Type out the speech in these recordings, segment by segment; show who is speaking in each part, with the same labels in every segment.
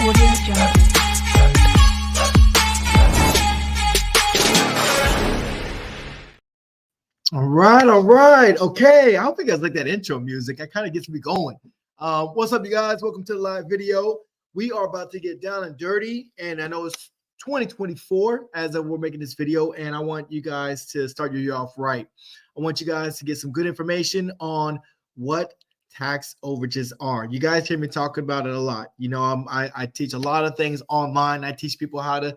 Speaker 1: All right. Okay. I hope you guys like that intro music. That kind of gets me going. What's up, you guys? Welcome to the live video. We are about to get down and dirty, and I know it's 2024 as we're making this video, and I want you guys to start your year off right. I want you guys to get some good information on what tax overages are. You guys hear me talking about it a lot. You know, I teach a lot of things online. I teach people how to,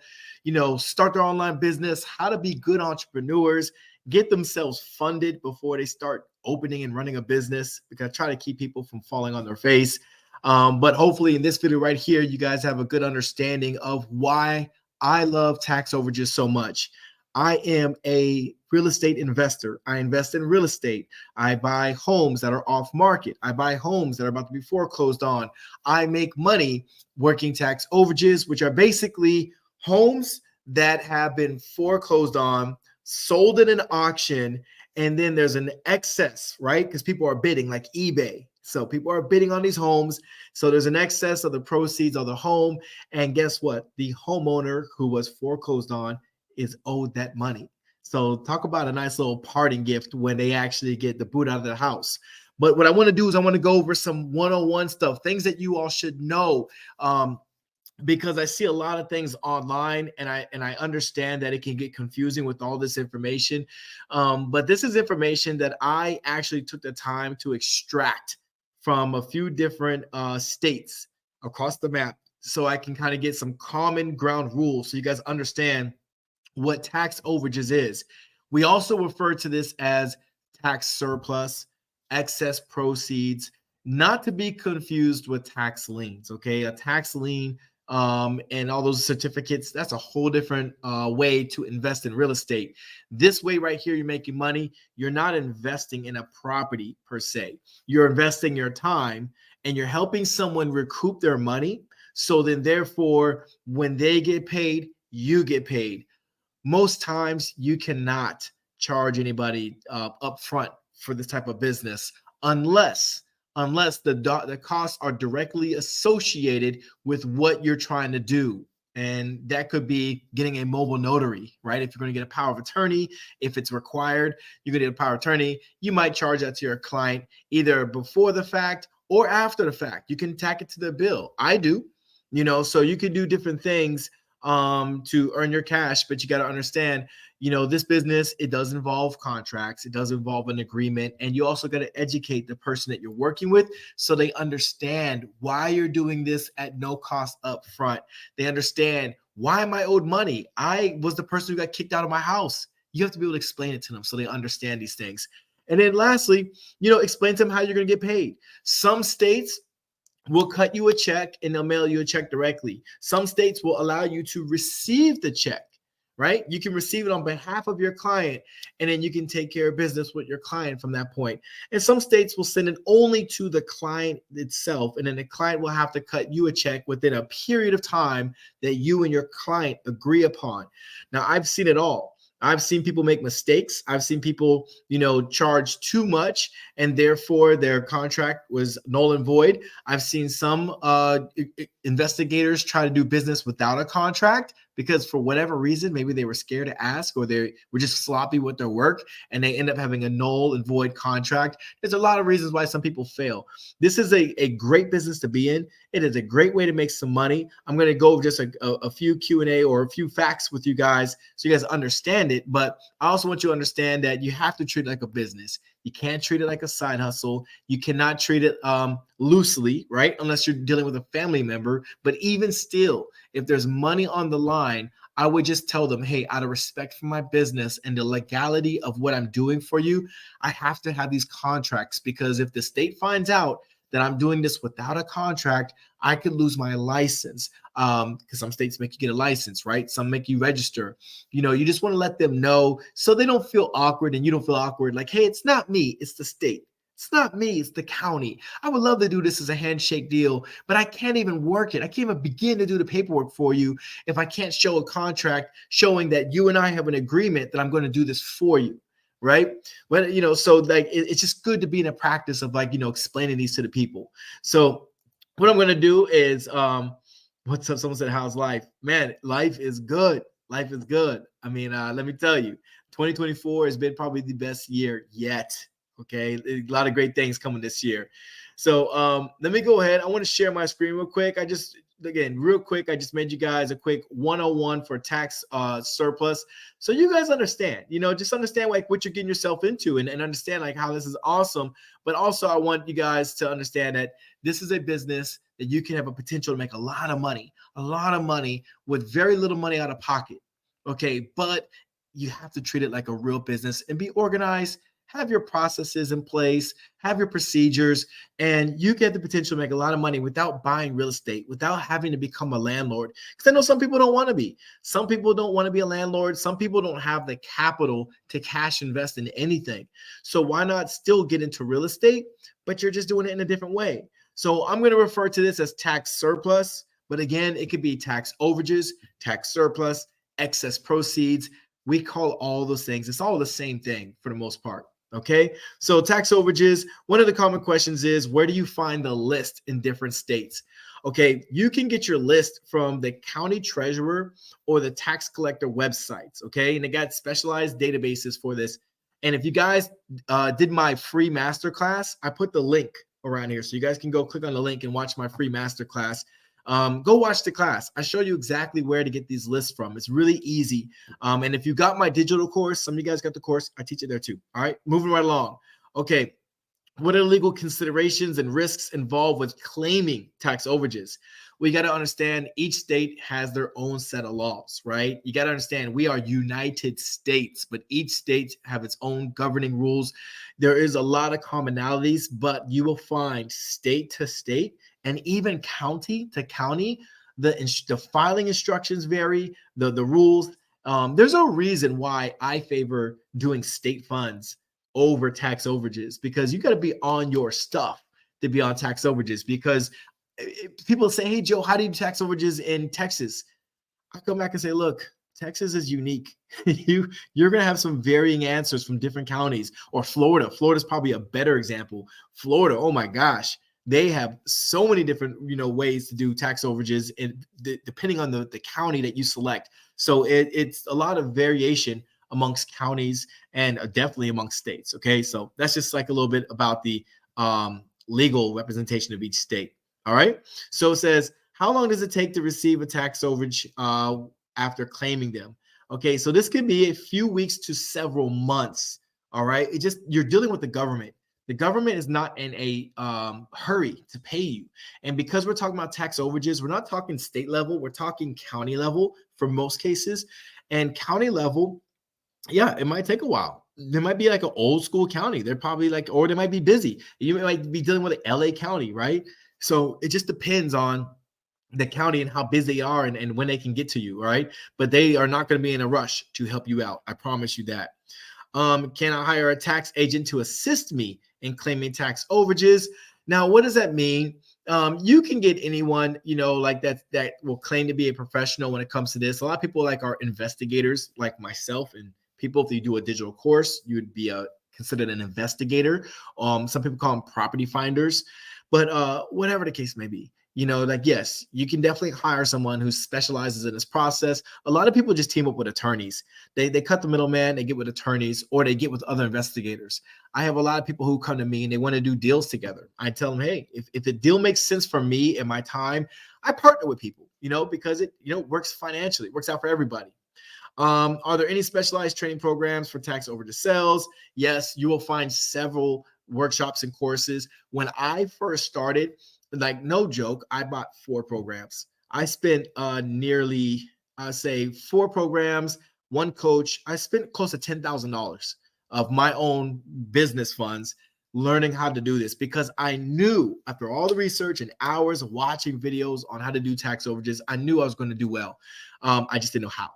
Speaker 1: start their online business, how to be good entrepreneurs, get themselves funded before they start opening and running a business, because I try to keep people from falling on their face. But hopefully in this video right here, you guys have a good understanding of why I love tax overages so much. I am a real estate investor. I invest in real estate. I buy homes that are off market. I buy homes that are about to be foreclosed on. I make money working tax overages, which are basically homes that have been foreclosed on, sold at an auction, and then there's an excess, right? Because people are bidding like eBay. So people are bidding on these homes. So there's an excess of the proceeds of the home. And guess what? The homeowner who was foreclosed on is owed that money. So talk about a nice little parting gift when they actually get the boot out of the house. But what I want to do is I want to go over some 101 stuff, things that you all should know. Because I see a lot of things online, and I understand that it can get confusing with all this information. But this is information that I actually took the time to extract from a few different states across the map, so I can kind of get some common ground rules so you guys understand what tax overages is. We also refer to this as tax surplus, excess proceeds, not to be confused with tax liens. Okay, a tax lien and all those certificates, that's a whole different way to invest in real estate. This way right here, you're making money. You're not investing in a property per se. You're investing your time, and you're helping someone recoup their money. So then therefore, when they get paid, you get paid. Most times you cannot charge anybody up front for this type of business unless the costs are directly associated with what you're trying to do. And that could be getting a mobile notary, right? If you're going to get a power of attorney, if it's required, you're going to get a power of attorney. You might charge that to your client either before the fact or after the fact. You can tack it to the bill. I do, so you can do different things to earn your cash, but you got to understand, this business, it does involve contracts. It does involve an agreement. And you also got to educate the person that you're working with so they understand why you're doing this at no cost up front. They understand, why am I owed money? I was the person who got kicked out of my house. You have to be able to explain it to them so they understand these things. And then lastly, explain to them how you're going to get paid. Some states will cut you a check and they'll mail you a check directly. Some states will allow you to receive the check, right? You can receive it on behalf of your client, and then you can take care of business with your client from that point. And some states will send it only to the client itself, and then the client will have to cut you a check within a period of time that you and your client agree upon. Now, I've seen it all. I've seen people make mistakes. I've seen people, charge too much, and therefore their contract was null and void. I've seen some investigators try to do business without a contract because for whatever reason, maybe they were scared to ask, or they were just sloppy with their work, and they end up having a null and void contract. There's a lot of reasons why some people fail. This is a great business to be in. It is a great way to make some money. I'm going to go over just a few Q&A or a few facts with you guys so you guys understand it. But I also want you to understand that you have to treat it like a business. You can't treat it like a side hustle. You cannot treat it loosely, right? Unless you're dealing with a family member. But even still, if there's money on the line, I would just tell them, hey, out of respect for my business and the legality of what I'm doing for you, I have to have these contracts, because if the state finds out that I'm doing this without a contract, I could lose my license. Because some states make you get a license, right? Some make you register. You just want to let them know so they don't feel awkward and you don't feel awkward. Like, hey, it's not me, it's the state. It's not me, it's the county. I would love to do this as a handshake deal, but I can't even work it. I can't even begin to do the paperwork for you if I can't show a contract showing that you and I have an agreement that I'm going to do this for you. Right. Well, so like, it's just good to be in a practice of like, explaining these to the people. So what I'm going to do is What's up? Someone said, how's life? Man, life is good. Life is good. I mean, let me tell you, 2024 has been probably the best year yet. Okay. A lot of great things coming this year. So let me go ahead. I want to share my screen real quick. Real quick, I just made you guys a quick 101 for tax surplus. So you guys understand, just understand like what you're getting yourself into and understand like how this is awesome. But also I want you guys to understand that this is a business that you can have a potential to make a lot of money with very little money out of pocket. Okay. But you have to treat it like a real business and be organized, have your processes in place, have your procedures, and you get the potential to make a lot of money without buying real estate, without having to become a landlord. Because I know some people don't want to be. Some people don't want to be a landlord. Some people don't have the capital to cash invest in anything. So why not still get into real estate, but you're just doing it in a different way? So I'm going to refer to this as tax surplus, but again, it could be tax overages, tax surplus, excess proceeds. We call all those things. It's all the same thing for the most part. Okay, so tax overages, one of the common questions is, where do you find the list in different states? Okay, you can get your list from the county treasurer or the tax collector websites. Okay, and they got specialized databases for this. And if you guys did my free masterclass, I put the link around here. So you guys can go click on the link and watch my free masterclass. Go watch the class. I show you exactly where to get these lists from. It's really easy. And if you got my digital course, some of you guys got the course, I teach it there too. All right, moving right along. Okay, what are legal considerations and risks involved with claiming tax overages? We got to understand each state has their own set of laws, right? You got to understand we are United States, but each state have its own governing rules. There is a lot of commonalities, but you will find state to state and even county to county, the filing instructions vary, the rules. There's a reason why I favor doing state funds over tax overages, because you got to be on your stuff to be on tax overages. Because people say, hey, Joe, how do you do tax overages in Texas? I come back and say, look, Texas is unique. You're going to have some varying answers from different counties. Or Florida. Florida's probably a better example. Florida, oh my gosh, they have so many different ways to do tax overages, and depending on the county that you select. So it's a lot of variation amongst counties and definitely amongst states. Okay, so that's just like a little bit about the legal representation of each state. All right, so it says, how long does it take to receive a tax overage after claiming them? Okay, so this could be a few weeks to several months. All right, you're dealing with the government. The government is not in a hurry to pay you. And because we're talking about tax overages, we're not talking state level, we're talking county level for most cases. And county level, yeah, it might take a while. There might be like an old school county. They're probably like, or they might be busy. You might be dealing with an LA county, right? So it just depends on the county and how busy they are and when they can get to you, right? But they are not going to be in a rush to help you out. I promise you that. Can I hire a tax agent to assist me in claiming tax overages? Now, what does that mean? You can get anyone, like that will claim to be a professional when it comes to this. A lot of people like are investigators, like myself, and people, if you do a digital course, you would be considered an investigator. Some people call them property finders, but whatever the case may be. Yes, you can definitely hire someone who specializes in this process. A lot of people just team up with attorneys. They cut the middleman, they get with attorneys, or they get with other investigators. I have a lot of people who come to me and they want to do deals together. I tell them, hey, if the deal makes sense for me and my time, I partner with people, because it, works financially, it works out for everybody. Are there any specialized training programs for tax overage sales? Yes, you will find several workshops and courses. When I first started, like no joke, I bought 4 programs. I spent nearly, I say 4 programs, 1 coach. I spent close to $10,000 of my own business funds learning how to do this, because I knew after all the research and hours of watching videos on how to do tax overages, I knew I was going to do well. I just didn't know how.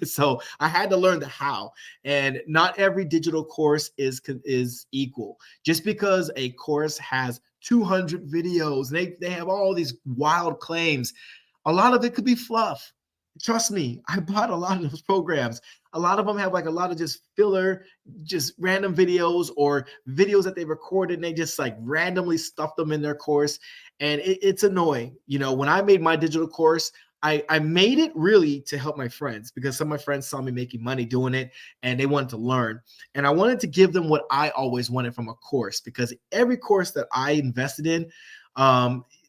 Speaker 1: So I had to learn the how, and not every digital course is equal. Just because a course has 200 videos, they have all these wild claims, a lot of it could be fluff. Trust me, I bought a lot of those programs. A lot of them have like a lot of just filler, just random videos or videos that they recorded and they just like randomly stuff them in their course. And it's annoying. You know, when I made my digital course, I made it really to help my friends because some of my friends saw me making money doing it and they wanted to learn. And I wanted to give them what I always wanted from a course because every course that I invested in,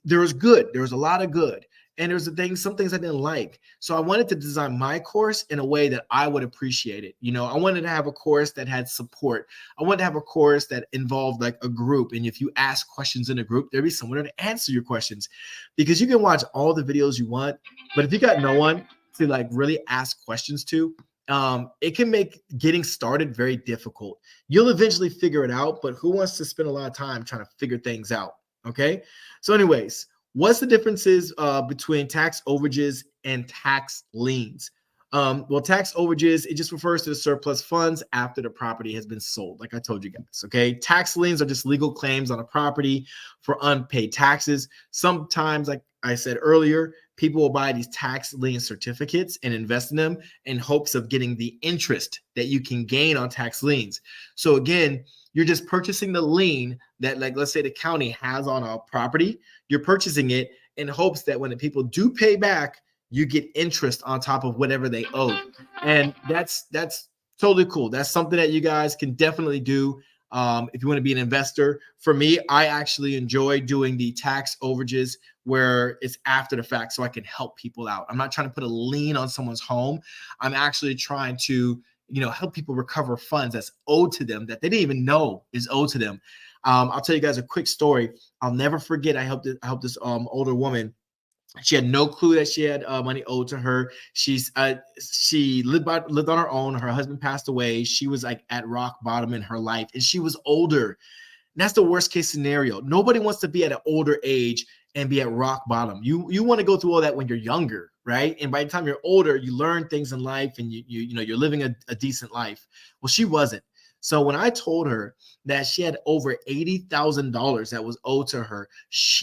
Speaker 1: there was good. There was a lot of good. And there's some things I didn't like. So I wanted to design my course in a way that I would appreciate it. You know, I wanted to have a course that had support. I wanted to have a course that involved like a group. And if you ask questions in a group, there'd be someone there to answer your questions because you can watch all the videos you want. But if you got no one to like really ask questions to, it can make getting started very difficult. You'll eventually figure it out, but who wants to spend a lot of time trying to figure things out? Okay. So anyways, what's the differences between tax overages and tax liens? Well, tax overages, it just refers to the surplus funds after the property has been sold, like I told you guys, okay? Tax liens are just legal claims on a property for unpaid taxes. Sometimes, like I said earlier, people will buy these tax lien certificates and invest in them in hopes of getting the interest that you can gain on tax liens. So again, you're just purchasing the lien that, like, let's say the county has on a property. You're purchasing it in hopes that when the people do pay back, you get interest on top of whatever they owe. And that's totally cool. That's something that you guys can definitely do if you want to be an investor. For me, I actually enjoy doing the tax overages where it's after the fact so I can help people out. I'm not trying to put a lien on someone's home. I'm actually trying to help people recover funds that's owed to them that they didn't even know is owed to them. I'll tell you guys a quick story. I'll never forget. I helped this older woman. She had no clue that she had money owed to her. She lived on her own. Her husband passed away. She was like at rock bottom in her life, and she was older. And that's the worst case scenario. Nobody wants to be at an older age and be at rock bottom. You want to go through all that when you're younger, right? And by the time you're older, you learn things in life, and you're living a decent life. Well, she wasn't. So when I told her that she had over $80,000 that was owed to her,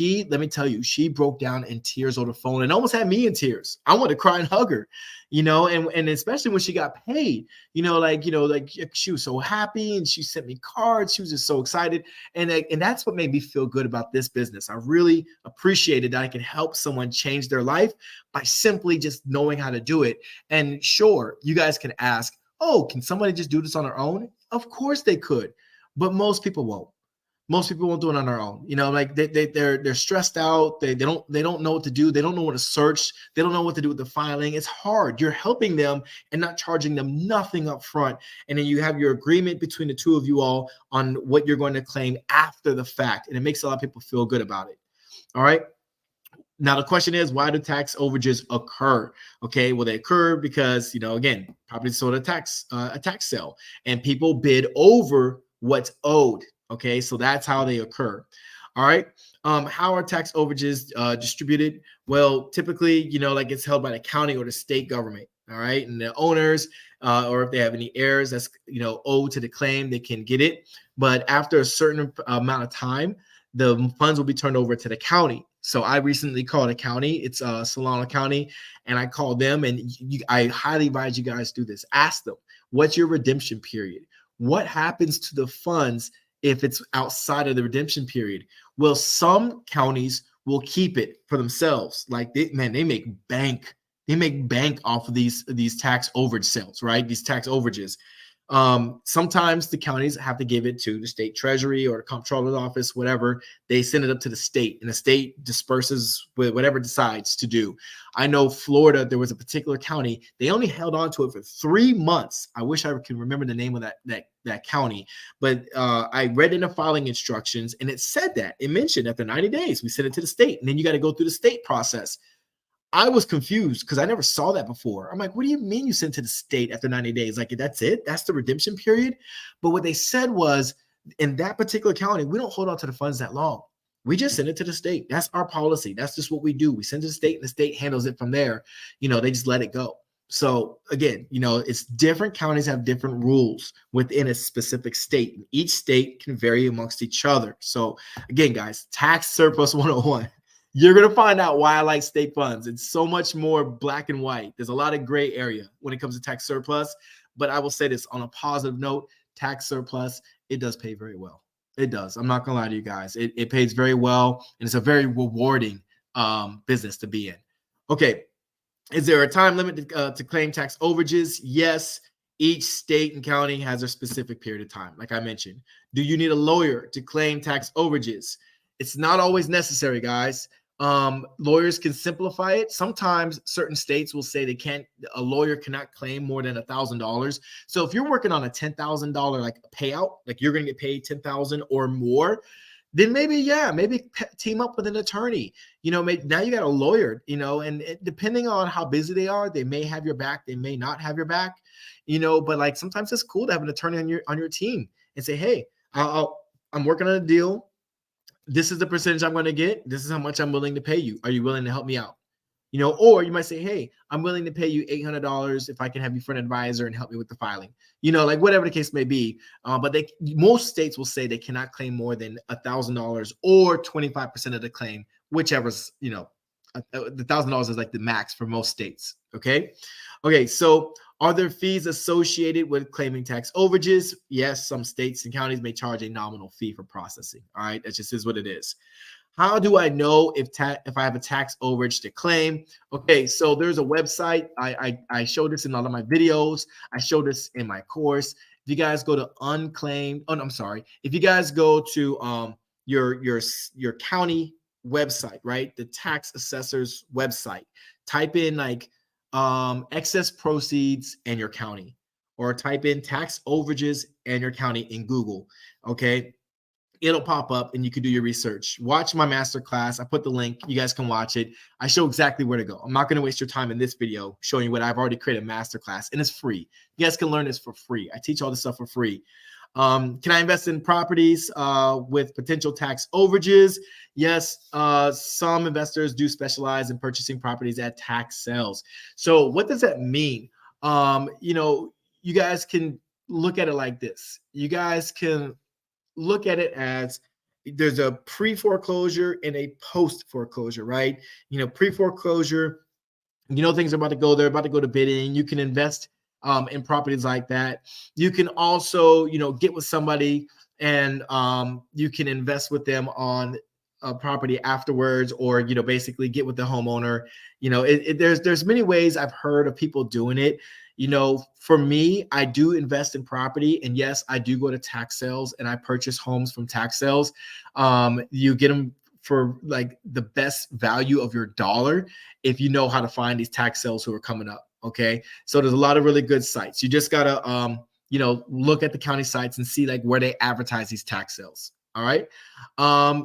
Speaker 1: let me tell you, she broke down in tears on the phone and almost had me in tears. I wanted to cry and hug her, and especially when she got paid, like she was so happy and she sent me cards. She was just so excited. And that's what made me feel good about this business. I really appreciated that I could help someone change their life by simply just knowing how to do it. And sure, you guys can ask, oh, can somebody just do this on their own? Of course they could, but most people won't. Most people won't do it on their own. Like they're stressed out. They don't know what to do. They don't know what to search. They don't know what to do with the filing. It's hard. You're helping them and not charging them nothing up front. And then you have your agreement between the two of you all on what you're going to claim after the fact. And it makes a lot of people feel good about it. All right. Now, the question is, why do tax overages occur? Okay, well, they occur because, again, property sold at a tax sale and people bid over what's owed. Okay, so that's how they occur. All right. How are tax overages distributed? Well, typically, like it's held by the county or the state government. All right. And the owners, or if they have any heirs that's, owed to the claim, they can get it. But after a certain amount of time, the funds will be turned over to the county. So I recently called a county. It's Solano County, and I called them, and I highly advise you guys do this. Ask them, what's your redemption period? What happens to the funds if it's outside of the redemption period? Well, some counties will keep it for themselves. Like they make bank. They make bank off of these tax overage sales, right? These tax overages. Sometimes the counties have to give it to the state treasury or the comptroller's office, whatever. They send it up to the state, and the state disperses with whatever it decides to do. I know Florida, there was a particular county. They only held on to it for 3 months. I wish I can remember the name of that county, but I read in the filing instructions, and it said that it mentioned after 90 days, we send it to the state, and then you got to go through the state process. I was confused because I never saw that before. I'm like, what do you mean you sent to the state after 90 days? Like, that's it? That's the redemption period? But what they said was, in that particular county, we don't hold on to the funds that long. We just send it to the state. That's our policy. That's just what we do. We send it to the state, and the state handles it from there. They just let it go. So again, it's different counties have different rules within a specific state. And each state can vary amongst each other. So again, guys, tax surplus 101. You're going to find out why I like state funds. It's so much more black and white. There's a lot of gray area when it comes to tax surplus. But I will say this on a positive note, tax surplus, it does pay very well. It does. I'm not going to lie to you guys. It pays very well, and it's a very rewarding business to be in. Okay. Is there a time limit to claim tax overages? Yes. Each state and county has a specific period of time, like I mentioned. Do you need a lawyer to claim tax overages? It's not always necessary, guys. Lawyers can simplify it. Sometimes certain states will say a lawyer cannot claim more than $1,000. So if you're working on a $10,000 like payout, like you're going to get paid $10,000 or more, then maybe team up with an attorney. Maybe now you got a lawyer, and depending on how busy they are, they may have your back, they may not have your back, but like sometimes it's cool to have an attorney on your team and say, hey, I'm working on a deal. This is the percentage I'm going to get. This is how much I'm willing to pay you. Are you willing to help me out? Or you might say, hey, I'm willing to pay you $800 if I can have you for an advisor and help me with the filing, like whatever the case may be. But most states will say they cannot claim more than $1,000 or 25% of the claim, whichever's, the $1,000 is like the max for most states. Okay. So are there fees associated with claiming tax overages? Yes, some states and counties may charge a nominal fee for processing. All right. That just is what it is. How do I know if I have a tax overage to claim? Okay, so there's a website. I show this in all of my videos. I show this in my course. If you guys go to if you guys go to your county website, right? The tax assessor's website. Type in like excess proceeds and your county, or type in tax overages and your county in Google. Okay. It'll pop up and you can do your research. Watch my masterclass. I put the link. You guys can watch it. I show exactly where to go. I'm not going to waste your time in this video showing you what I've already created a masterclass, and it's free. You guys can learn this for free. I teach all this stuff for free. Can I invest in properties with potential tax overages? Yes, some investors do specialize in purchasing properties at tax sales. So what does that mean? You guys can look at it like this. You guys can look at it as there's a pre-foreclosure and a post-foreclosure, right? Pre-foreclosure, things are about to go. They're about to go to bidding. You can invest in properties like that. You can also, get with somebody and you can invest with them on a property afterwards, or, basically get with the homeowner. There's many ways I've heard of people doing it. For me, I do invest in property, and yes, I do go to tax sales and I purchase homes from tax sales. You get them for like the best value of your dollar if you know how to find these tax sales who are coming up. Okay. So there's a lot of really good sites. You just gotta, look at the county sites and see like where they advertise these tax sales. All right.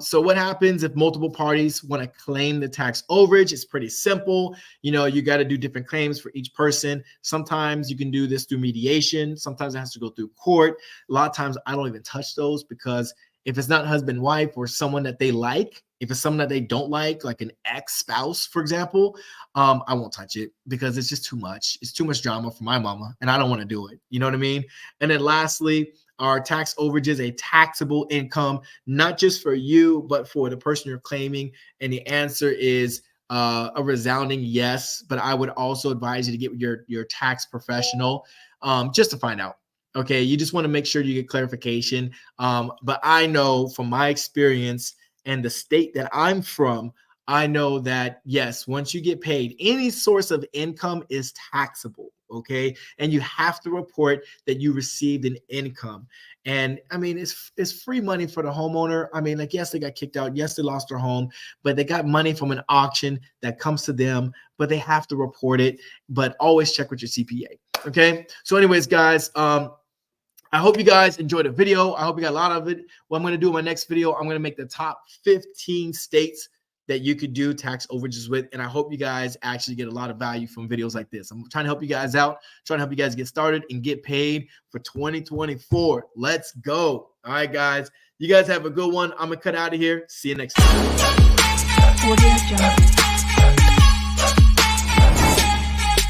Speaker 1: So what happens if multiple parties want to claim the tax overage? It's pretty simple. You got to do different claims for each person. Sometimes you can do this through mediation. Sometimes it has to go through court. A lot of times I don't even touch those, because if it's not husband, wife, or someone that they like, if it's someone that they don't like an ex-spouse, for example, I won't touch it, because it's just too much. It's too much drama for my mama, and I don't want to do it. You know what I mean? And then lastly, are tax overages a taxable income, not just for you, but for the person you're claiming? And the answer is a resounding yes. But I would also advise you to get with your tax professional just to find out. Okay, you just want to make sure you get clarification. But I know from my experience and the state that I'm from, I know that, yes, once you get paid, any source of income is taxable. Okay. And you have to report that you received an income. And I mean, it's free money for the homeowner. I mean, like, yes, they got kicked out. Yes, they lost their home, but they got money from an auction that comes to them, but they have to report it. But always check with your CPA. Okay. So anyways, guys, I hope you guys enjoyed the video. I hope you got a lot of it. What I'm going to do in my next video, I'm going to make the top 15 states that you could do tax overages with. And I hope you guys actually get a lot of value from videos like this. I'm trying to help you guys out, trying to help you guys get started and get paid for 2024. Let's go. All right, guys. You guys have a good one. I'm going to cut out of here. See you next time.